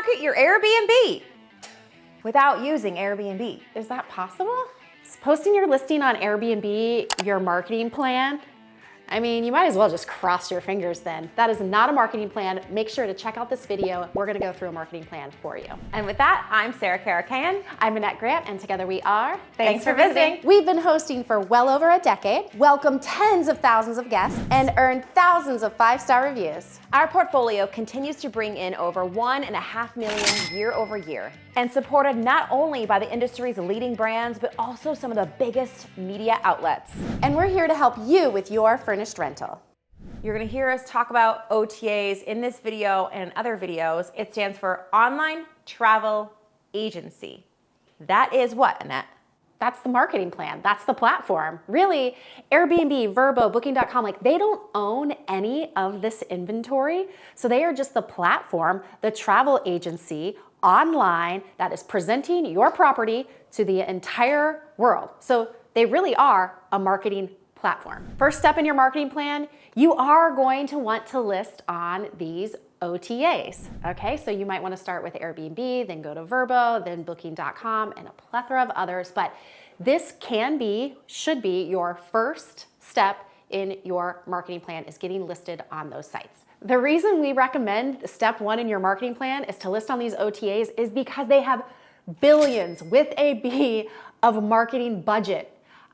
market your Airbnb without using Airbnb. Is that possible? Is posting your listing on Airbnb your marketing plan? I mean, you might as well just cross your fingers then. That is not a marketing plan. Make sure to check out this video. We're gonna go through a marketing plan for you. And with that, I'm Sarah Karakayan. I'm Annette Grant, and together we are Thanks for visiting. We've been hosting for well over a decade, welcomed tens of thousands of guests, and earned thousands of 5-star reviews. Our portfolio continues to bring in over 1.5 million year over year, and supported not only by the industry's leading brands, but also some of the biggest media outlets. And we're here to help you with your furnished rental. You're gonna hear us talk about OTAs in this video and other videos. It stands for Online Travel Agency. That is what, Annette? That's the marketing plan. That's the platform. Really, Airbnb, Vrbo, Booking.com, they don't own any of this inventory. So they are just the platform, the travel agency online that is presenting your property to the entire world. So they really are a marketing platform. First step in your marketing plan, you are going to want to list on these OTAs, okay? So you might want to start with Airbnb, then go to Vrbo, then Booking.com, and a plethora of others, but this should be your first step in your marketing plan is getting listed on those sites. The reason we recommend step one in your marketing plan is to list on these OTAs is because they have billions with a B of marketing budget.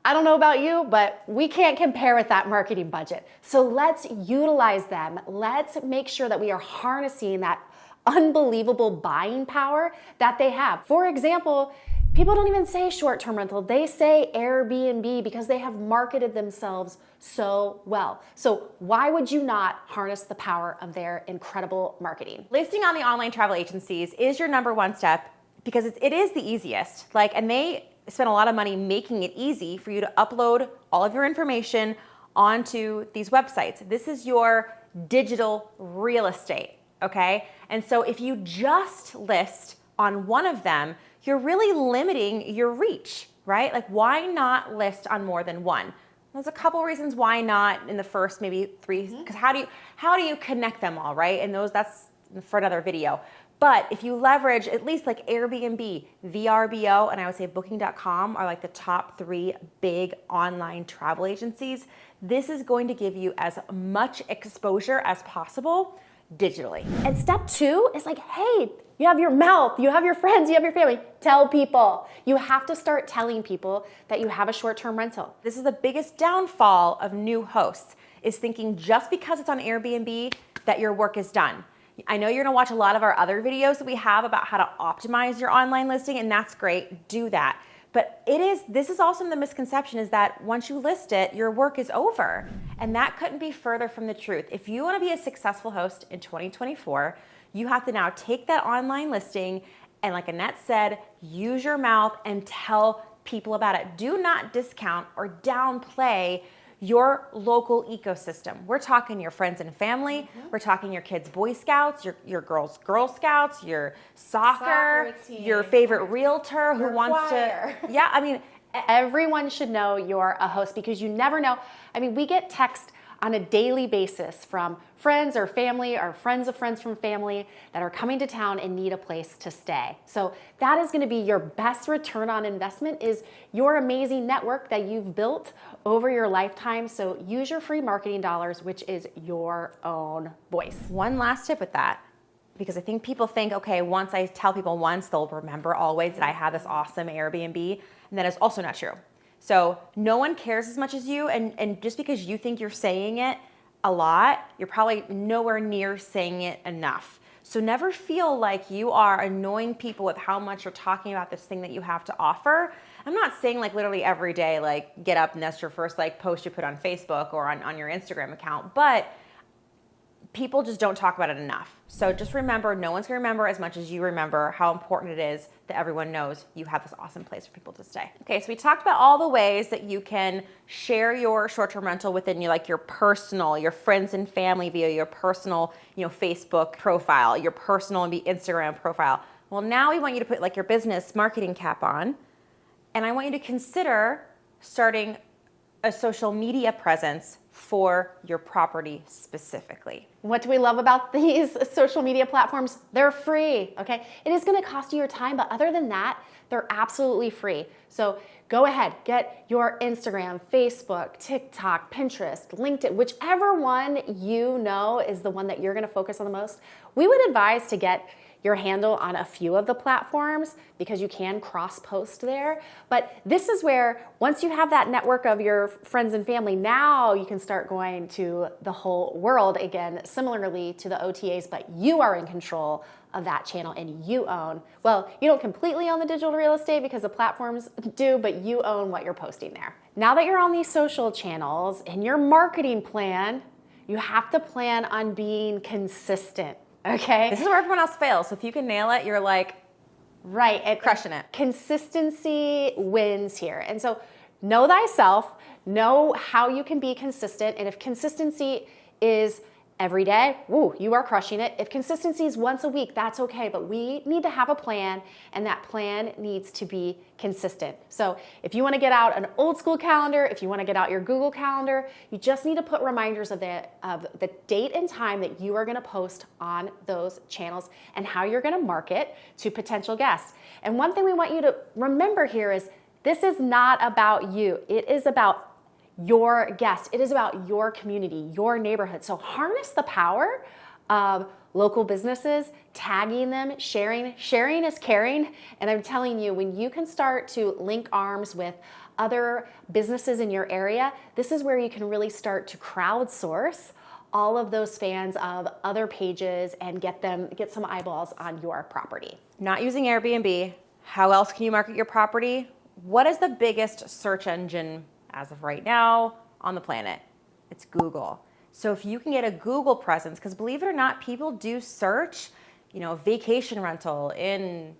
I don't know about you, but we can't compare with that marketing budget. So let's utilize them. Let's make sure that we are harnessing that unbelievable buying power that they have. For example, people don't even say short-term rental. They say Airbnb because they have marketed themselves so well. So why would you not harness the power of their incredible marketing? Listing on the online travel agencies is your number one step because it is the easiest. And they spend a lot of money making it easy for you to upload all of your information onto these websites. This is your digital real estate, okay? And so if you just list on one of them, you're really limiting your reach, right? Why not list on more than one? There's a couple reasons why not in the first maybe three, because how do you connect them all, right? And that's for another video. But if you leverage at least Airbnb, VRBO, and I would say Booking.com are the top 3 big online travel agencies, this is going to give you as much exposure as possible digitally. And step 2 is hey, you have your mouth, you have your friends, you have your family. Tell people. You have to start telling people that you have a short-term rental. This is the biggest downfall of new hosts, is thinking just because it's on Airbnb that your work is done. I know you're gonna watch a lot of our other videos that we have about how to optimize your online listing, and that's great, do that. But this is also the misconception is that once you list it, your work is over. And that couldn't be further from the truth. If you wanna be a successful host in 2024, you have to now take that online listing and, like Annette said, use your mouth and tell people about it. Do not discount or downplay your local ecosystem. We're talking your friends and family. We're talking your kids' Boy Scouts, your girls' Girl Scouts, your soccer team, your favorite realtor who wants choir. to. Yeah, I mean, everyone should know you're a host because you never know. I mean, we get text on a daily basis from friends or family or friends of friends from family that are coming to town and need a place to stay. So that is going to be your best return on investment is your amazing network that you've built over your lifetime. So use your free marketing dollars, which is your own voice. One last tip with that, because I think people think, okay, once I tell people once, they'll remember always that I have this awesome Airbnb, and that is also not true. So no one cares as much as you, and just because you think you're saying it a lot, you're probably nowhere near saying it enough. So never feel like you are annoying people with how much you're talking about this thing that you have to offer. I'm not saying literally every day, get up and that's your first post you put on Facebook or on your Instagram account, but people just don't talk about it enough. So just remember, no one's gonna remember as much as you remember how important it is that everyone knows you have this awesome place for people to stay. Okay, so we talked about all the ways that you can share your short-term rental within your personal, your friends and family via your personal, Facebook profile, your personal Instagram profile. Well, now we want you to put your business marketing cap on, and I want you to consider starting a social media presence for your property specifically. What do we love about these social media platforms? They're free, okay? It is gonna cost you your time, but other than that, they're absolutely free. So go ahead, get your Instagram, Facebook, TikTok, Pinterest, LinkedIn, whichever one you know is the one that you're gonna focus on the most. We would advise to get your handle on a few of the platforms because you can cross-post there. But this is where, once you have that network of your friends and family, now you can start going to the whole world again, similarly to the OTAs, but you are in control of that channel and you own, well, you don't completely own the digital real estate because the platforms do, but you own what you're posting there. Now that you're on these social channels, in your marketing plan, you have to plan on being consistent. Okay. This is where everyone else fails. So if you can nail it, you're like, right, crushing it. Consistency wins here. And so know thyself, know how you can be consistent. And if consistency is every day, woo, you are crushing it. If consistency is once a week, that's okay. But we need to have a plan, and that plan needs to be consistent. So if you want to get out an old school calendar, if you want to get out your Google Calendar, you just need to put reminders of the date and time that you are going to post on those channels and how you're going to market to potential guests. And one thing we want you to remember here is this is not about you. It is about your guests. It is about your community, your neighborhood. So harness the power of local businesses, tagging them, sharing. Sharing is caring. And I'm telling you, when you can start to link arms with other businesses in your area, this is where you can really start to crowdsource all of those fans of other pages and get some eyeballs on your property. Not using Airbnb, how else can you market your property? What is the biggest search engine as of right now on the planet? It's Google. So if you can get a Google presence, because believe it or not, people do search, vacation rental in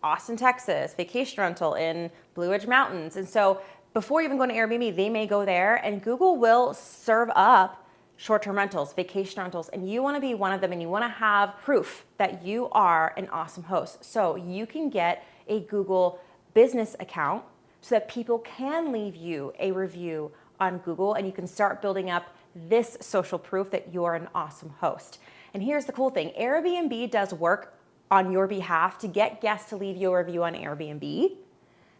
Austin, Texas, vacation rental in Blue Ridge Mountains. And so before even going to Airbnb, they may go there and Google will serve up short-term rentals, vacation rentals, and you want to be one of them and you want to have proof that you are an awesome host. So you can get a Google business account so that people can leave you a review on Google and you can start building up this social proof that you're an awesome host. And here's the cool thing, Airbnb does work on your behalf to get guests to leave you a review on Airbnb.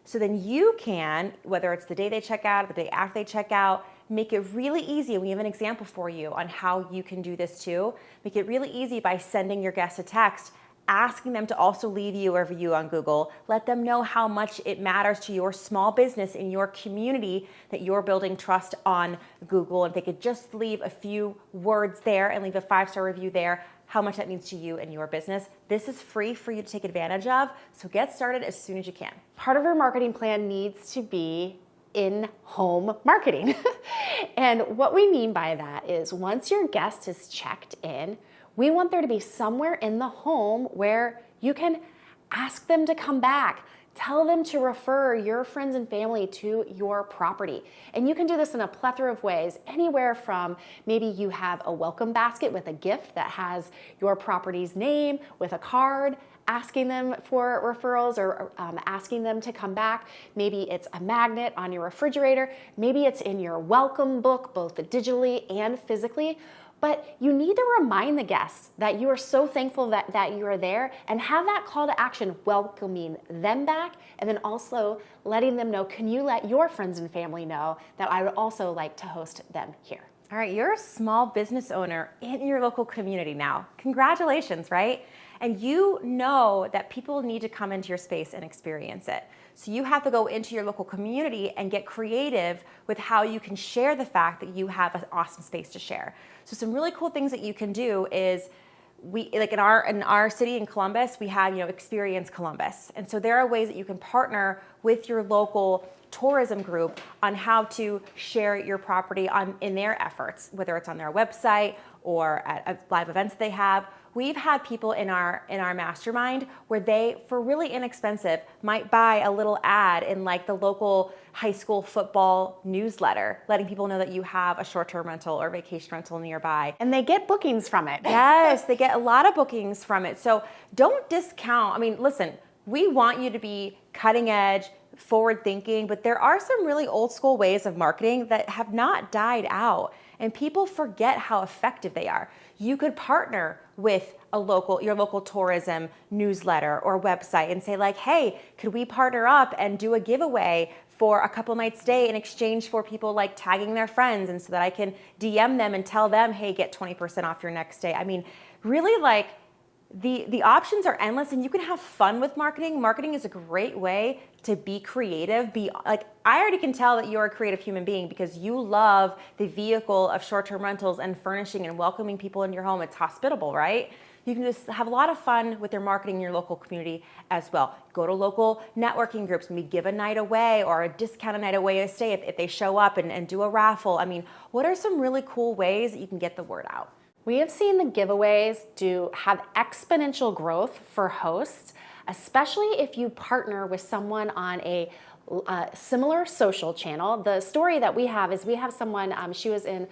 So then you can, whether it's the day they check out, the day after they check out, make it really easy. We have an example for you on how you can do this too. Make it really easy by sending your guests a text asking them to also leave you a review on Google. Let them know how much it matters to your small business in your community that you're building trust on Google. And if they could just leave a few words there and leave a 5-star review there, how much that means to you and your business. This is free for you to take advantage of. So get started as soon as you can. Part of your marketing plan needs to be in-home marketing. And what we mean by that is once your guest is checked in, we want there to be somewhere in the home where you can ask them to come back. Tell them to refer your friends and family to your property. And you can do this in a plethora of ways, anywhere from maybe you have a welcome basket with a gift that has your property's name with a card, asking them for referrals or asking them to come back. Maybe it's a magnet on your refrigerator. Maybe it's in your welcome book, both digitally and physically. But you need to remind the guests that you are so thankful that you are there and have that call to action welcoming them back and then also letting them know, can you let your friends and family know that I would also like to host them here? All right, you're a small business owner in your local community now. Congratulations, right? And you know that people need to come into your space and experience it. So you have to go into your local community and get creative with how you can share the fact that you have an awesome space to share. So some really cool things that you can do is in our city in Columbus, we have, Experience Columbus. And so there are ways that you can partner with your local tourism group on how to share your property in their efforts, whether it's on their website or at live events they have. We've had people in our mastermind where they, for really inexpensive, might buy a little ad in like the local high school football newsletter, letting people know that you have a short-term rental or vacation rental nearby. And they get bookings from it. Yes, they get a lot of bookings from it. So don't discount. I mean, listen, we want you to be cutting edge, forward thinking, but there are some really old school ways of marketing that have not died out, and people forget how effective they are. You could partner with your local tourism newsletter or website and say like, hey, could we partner up and do a giveaway for a couple nights stay in exchange for people like tagging their friends, and so that I can DM them and tell them, hey, get 20% off your next stay. I mean, really, like, the options are endless, and you can have fun with marketing. Marketing is a great way to be creative. I already can tell that you're a creative human being because you love the vehicle of short-term rentals and furnishing and welcoming people into your home. It's hospitable, right? You can just have a lot of fun with your marketing in your local community as well. Go to local networking groups, maybe give a night away or a discounted night away to stay if they show up, and do a raffle. I mean, what are some really cool ways that you can get the word out? We have seen the giveaways have exponential growth for hosts, especially if you partner with someone on a similar social channel. The story that we have is we have someone, she was in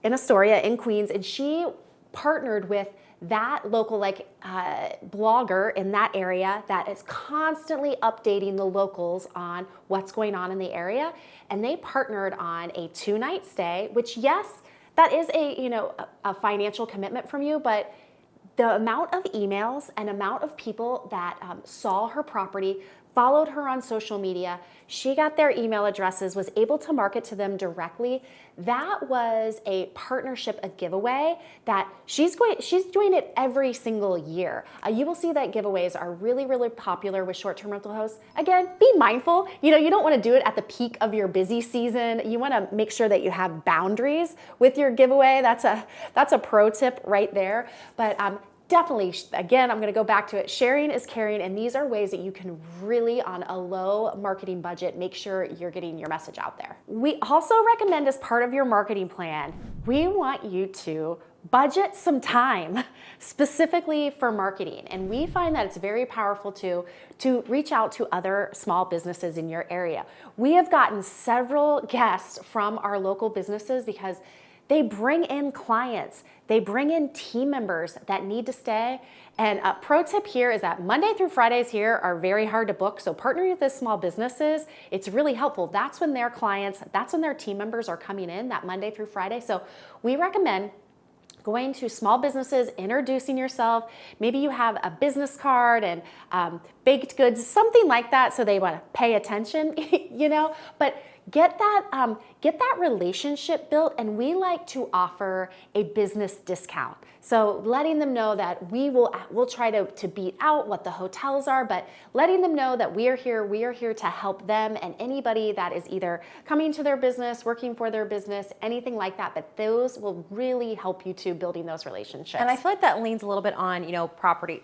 Astoria in Queens, and she partnered with that local blogger in that area that is constantly updating the locals on what's going on in the area. And they partnered on a 2-night stay, which, yes, that is a financial commitment from you, but the amount of emails and amount of people that saw her property, followed her on social media, she got their email addresses, was able to market to them directly. That was a partnership, a giveaway that she's doing it every single year. You will see that giveaways are really, really popular with short-term rental hosts. Again, be mindful. You don't want to do it at the peak of your busy season. You want to make sure that you have boundaries with your giveaway. That's a pro tip right there. But definitely, again, I'm going to go back to it. Sharing is caring, and these are ways that you can really, on a low marketing budget, make sure you're getting your message out there. We also recommend, as part of your marketing plan, we want you to budget some time specifically for marketing. And we find that it's very powerful to reach out to other small businesses in your area. We have gotten several guests from our local businesses because they bring in clients, they bring in team members that need to stay. And a pro tip here is that Monday through Fridays here are very hard to book. So partnering with these small businesses, it's really helpful. That's when their clients, that's when their team members are coming in, that Monday through Friday. So we recommend going to small businesses, introducing yourself. Maybe you have a business card and baked goods, something like that, so they want to pay attention, But get that relationship built, and we like to offer a business discount. So letting them know that we'll try to beat out what the hotels are, but letting them know that we are here to help them and anybody that is either coming to their business, working for their business, anything like that, but those will really help you to building those relationships. And I feel like that leans a little bit on,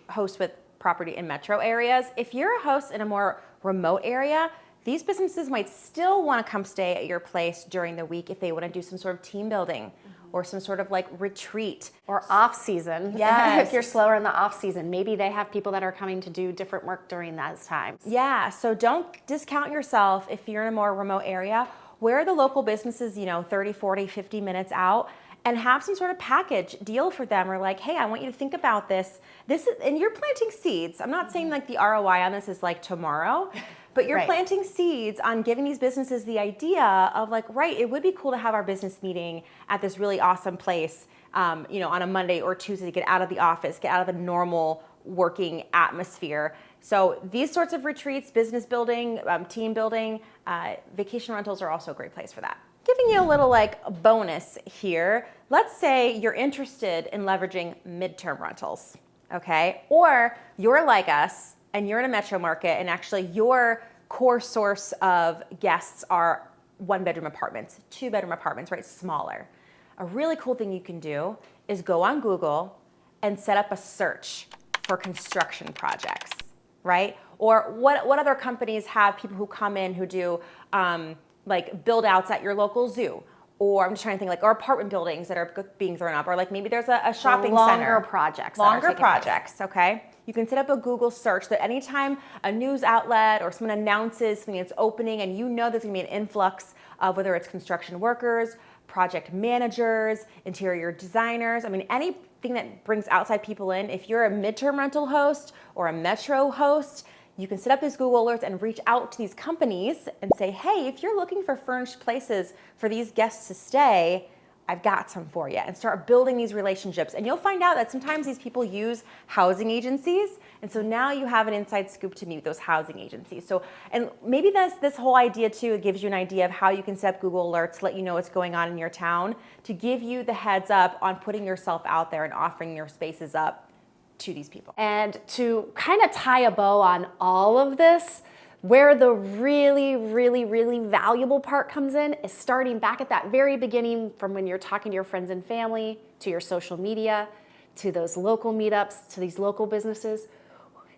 hosts with property in metro areas. If you're a host in a more remote area, these businesses might still want to come stay at your place during the week if they want to do some sort of team building or some sort of retreat. Or off season. Yes. If you're slower in the off season, maybe they have people that are coming to do different work during those times. Yeah, so don't discount yourself if you're in a more remote area. Where are the local businesses, 30, 40, 50 minutes out? And have some sort of package deal for them, or hey, I want you to think about this. And you're planting seeds. I'm not saying the ROI on this is tomorrow, but you're planting seeds on giving these businesses the idea of right, it would be cool to have our business meeting at this really awesome place, on a Monday or Tuesday to get out of the office, get out of the normal working atmosphere. So these sorts of retreats, business building, team building, vacation rentals are also a great place for that. Giving you a little bonus here. Let's say you're interested in leveraging midterm rentals, okay? Or you're like us and you're in a metro market and actually your core source of guests are 1-bedroom apartments, 2-bedroom apartments, right? Smaller. A really cool thing you can do is go on Google and set up a search for construction projects, right? Or what other companies have people who come in who do build outs at your local zoo, or I'm just trying to think or apartment buildings that are being thrown up, or maybe there's a shopping center. Longer projects, okay? You can set up a Google search that anytime a news outlet or someone announces something that's opening and there's gonna be an influx of whether it's construction workers, project managers, interior designers, anything that brings outside people in. If you're a midterm rental host or a metro host, you can set up these Google alerts and reach out to these companies and say, hey, if you're looking for furnished places for these guests to stay, I've got some for you, and start building these relationships. And you'll find out that sometimes these people use housing agencies. And so now you have an inside scoop to meet with those housing agencies. So, and maybe this whole idea too gives you an idea of how you can set up Google alerts to let you know what's going on in your town, to give you the heads up on putting yourself out there and offering your spaces up to these people. And to kind of tie a bow on all of this, where the really, really, really valuable part comes in is starting back at that very beginning, from when you're talking to your friends and family, to your social media, to those local meetups, to these local businesses,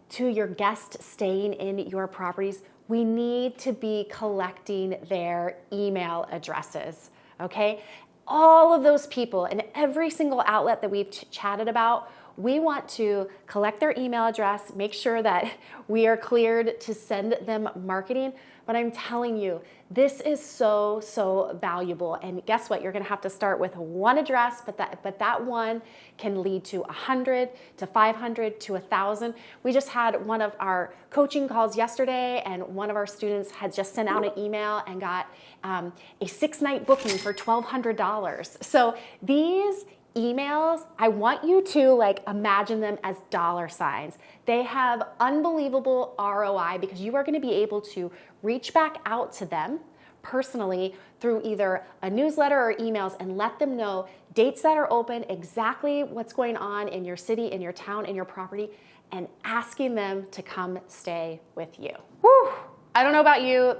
to your guests staying in your properties. We need to be collecting their email addresses, okay? All of those people in every single outlet that we've chatted about, we want to collect their email address, make sure that we are cleared to send them marketing. But I'm telling you, this is so, so valuable. And guess what? You're gonna have to start with one address, but that one can lead to 100, to 500, to 1,000. We just had one of our coaching calls yesterday, and one of our students had just sent out an email and got a 6-night booking for $1,200. So these emails, I want you to imagine them as dollar signs. They have unbelievable ROI because you are going to be able to reach back out to them personally through either a newsletter or emails and let them know dates that are open, exactly what's going on in your city, in your town, in your property, and asking them to come stay with you. Whew. I don't know about you,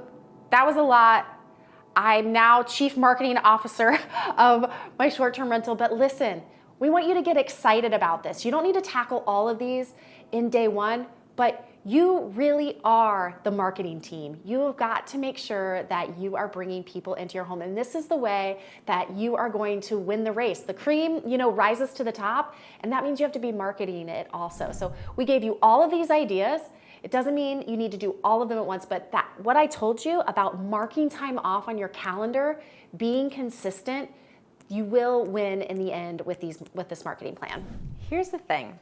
that was a lot. I'm now Chief Marketing Officer of my short-term rental, but listen, we want you to get excited about this. You don't need to tackle all of these in day one, but you really are the marketing team. You've got to make sure that you are bringing people into your home, and this is the way that you are going to win the race. The cream, rises to the top, and that means you have to be marketing it also. So we gave you all of these ideas. It doesn't mean you need to do all of them at once, but what I told you about marking time off on your calendar, being consistent, you will win in the end with this marketing plan. Here's the thing.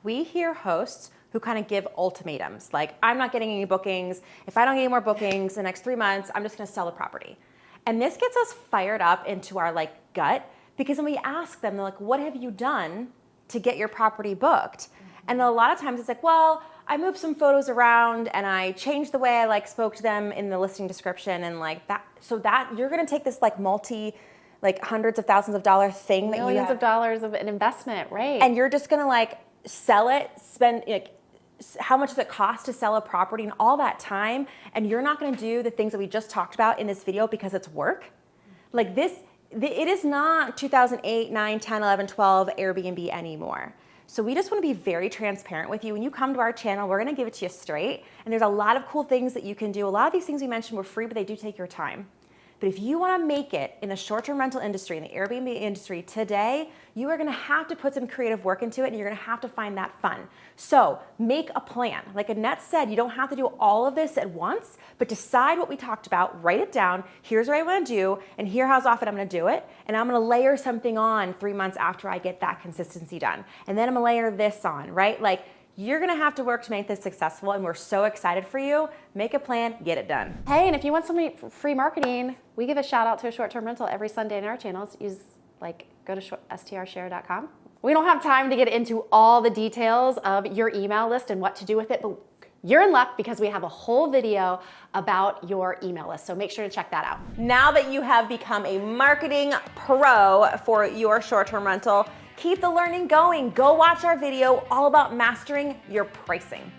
We hear hosts who kind of give ultimatums, like, I'm not getting any bookings. If I don't get any more bookings in the next 3 months, I'm just gonna sell the property. And this gets us fired up into our gut, because when we ask them, they're like, what have you done to get your property booked? And a lot of times it's like, well, I moved some photos around and I changed the way I spoke to them in the listing description and that. So that you're going to take this hundreds of thousands of dollar thing that millions of dollars of an investment, right? And you're just going to sell it, spend how much does it cost to sell a property and all that time, and you're not going to do the things that we just talked about in this video because it's work. It is not 2008, 9, 10, 11, 12 Airbnb anymore. So we just want to be very transparent with you. When you come to our channel, we're going to give it to you straight. And there's a lot of cool things that you can do. A lot of these things we mentioned were free, but they do take your time. But if you want to make it in the short-term rental industry, in the Airbnb industry today, you are going to have to put some creative work into it, and you're going to have to find that fun. So make a plan. Like Annette said, you don't have to do all of this at once, but decide what we talked about, write it down. Here's what I want to do, and here's how often I'm going to do it. And I'm going to layer something on 3 months after I get that consistency done. And then I'm going to layer this on, right? You're gonna have to work to make this successful, and we're so excited for you. Make a plan, get it done. Hey, and if you want some free marketing, we give a shout out to a short-term rental every Sunday in our channels. Go to strshare.com. We don't have time to get into all the details of your email list and what to do with it, but you're in luck because we have a whole video about your email list. So make sure to check that out. Now that you have become a marketing pro for your short-term rental, keep the learning going. Go watch our video all about mastering your pricing.